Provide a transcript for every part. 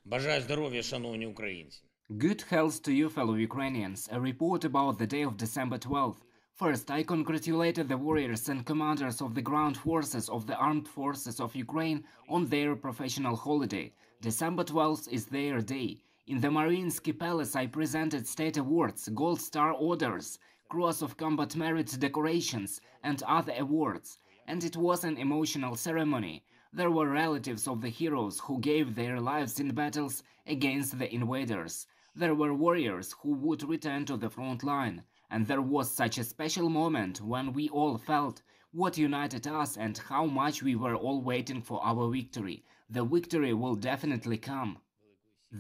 Бажаю здоров'я, шановні українці. Good health to you, fellow Ukrainians. A report about the day of December 12th. First, I congratulated the warriors and commanders of the ground forces of the armed forces of Ukraine on their professional holiday. December 12th is their day. In the Mariinsky Palace, I presented state awards, Gold Star orders, Cross of Combat Merit decorations, and other awards. And it was an emotional ceremony. There were relatives of the heroes who gave their lives in battles against the invaders. There were warriors who would return to the front line. And there was such a special moment when we all felt what united us and how much we were all waiting for our victory. The victory will definitely come.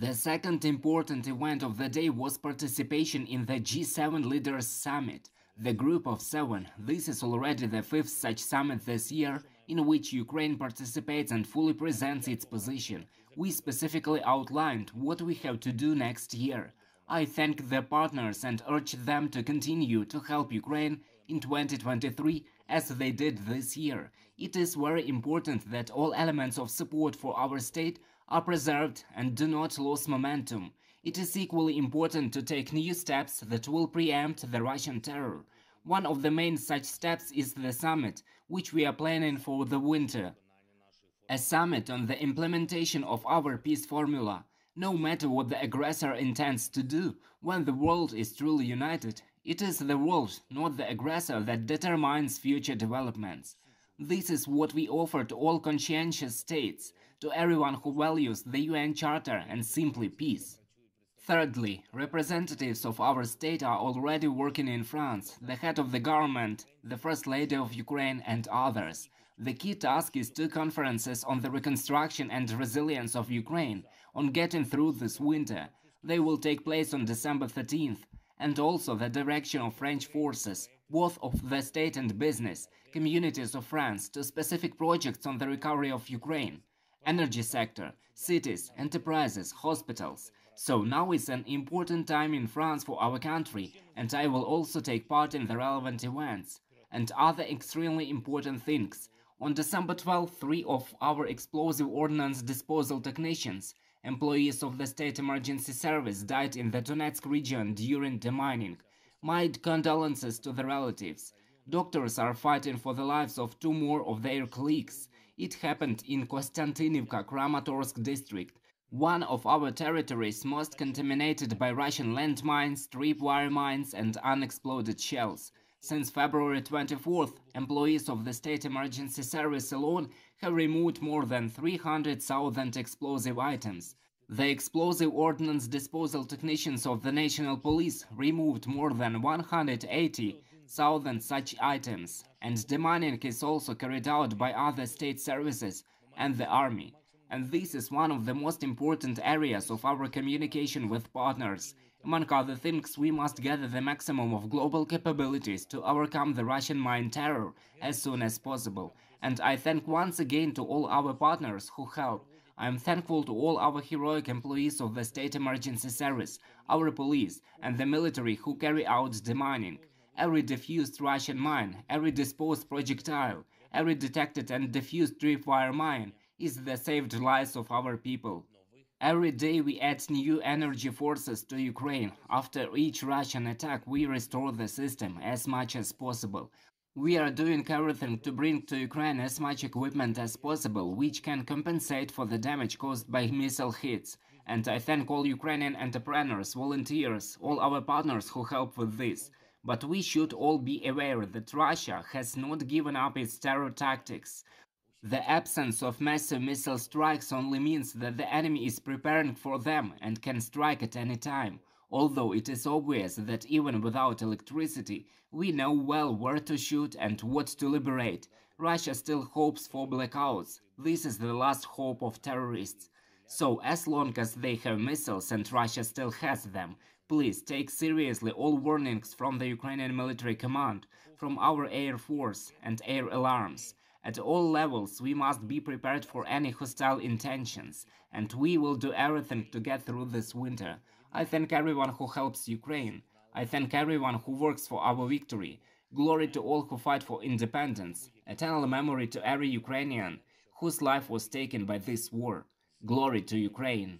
The second important event of the day was participation in the G7 Leaders Summit. The Group of Seven. This is already the fifth such summit this year, in which Ukraine participates and fully presents its position. We specifically outlined what we have to do next year. I thank the partners and urge them to continue to help Ukraine in 2023 as they did this year. It is very important that all elements of support for our state are preserved and do not lose momentum. It is equally important to take new steps that will preempt the Russian terror. One of the main such steps is the summit, which we are planning for the winter. A summit on the implementation of our peace formula. No matter what the aggressor intends to do, when the world is truly united, it is the world, not the aggressor, that determines future developments. This is what we offer to all conscientious states, to everyone who values the UN Charter and simply peace. Thirdly, representatives of our state are already working in France, the head of the government, the First Lady of Ukraine and others. The key task is two conferences on the reconstruction and resilience of Ukraine, on getting through this winter. They will take place on December 13th, and also the direction of French forces, both of the state and business, communities of France, to specific projects on the recovery of Ukraine, energy sector, cities, enterprises, hospitals. So now is an important time in France for our country, and I will also take part in the relevant events. And other extremely important things. On December 12th, 3 of our explosive ordnance disposal technicians, employees of the State Emergency Service, died in the Donetsk region during demining. My condolences to the relatives. Doctors are fighting for the lives of 2 more of their colleagues. It happened in Konstantinivka, Kramatorsk district, one of our territories most contaminated by Russian landmines, tripwire mines and unexploded shells. Since February 24th, employees of the State Emergency Service alone have removed more than 300,000 explosive items. The explosive ordnance disposal technicians of the National Police removed more than 180,000 such items, and demining is also carried out by other state services and the army. And this is one of the most important areas of our communication with partners. Among other things, we must gather the maximum of global capabilities to overcome the Russian mine terror as soon as possible. And I thank once again to all our partners who help. I am thankful to all our heroic employees of the State Emergency Service, our police, and the military who carry out demining. Every defused Russian mine, every disposed projectile, every detected and defused tripwire mine is the saved lives of our people. Every day we add new energy forces to Ukraine. After each Russian attack, we restore the system as much as possible. We are doing everything to bring to Ukraine as much equipment as possible, which can compensate for the damage caused by missile hits. And I thank all Ukrainian entrepreneurs, volunteers, all our partners who help with this. But we should all be aware that Russia has not given up its terror tactics. The absence of massive missile strikes only means that the enemy is preparing for them and can strike at any time. Although it is obvious that even without electricity, we know well where to shoot and what to liberate. Russia still hopes for blackouts. This is the last hope of terrorists. So as long as they have missiles and Russia still has them, please take seriously all warnings from the Ukrainian military command, from our air force and air alarms. At all levels, we must be prepared for any hostile intentions, and we will do everything to get through this winter. I thank everyone who helps Ukraine. I thank everyone who works for our victory. Glory to all who fight for independence. Eternal memory to every Ukrainian whose life was taken by this war. Glory to Ukraine.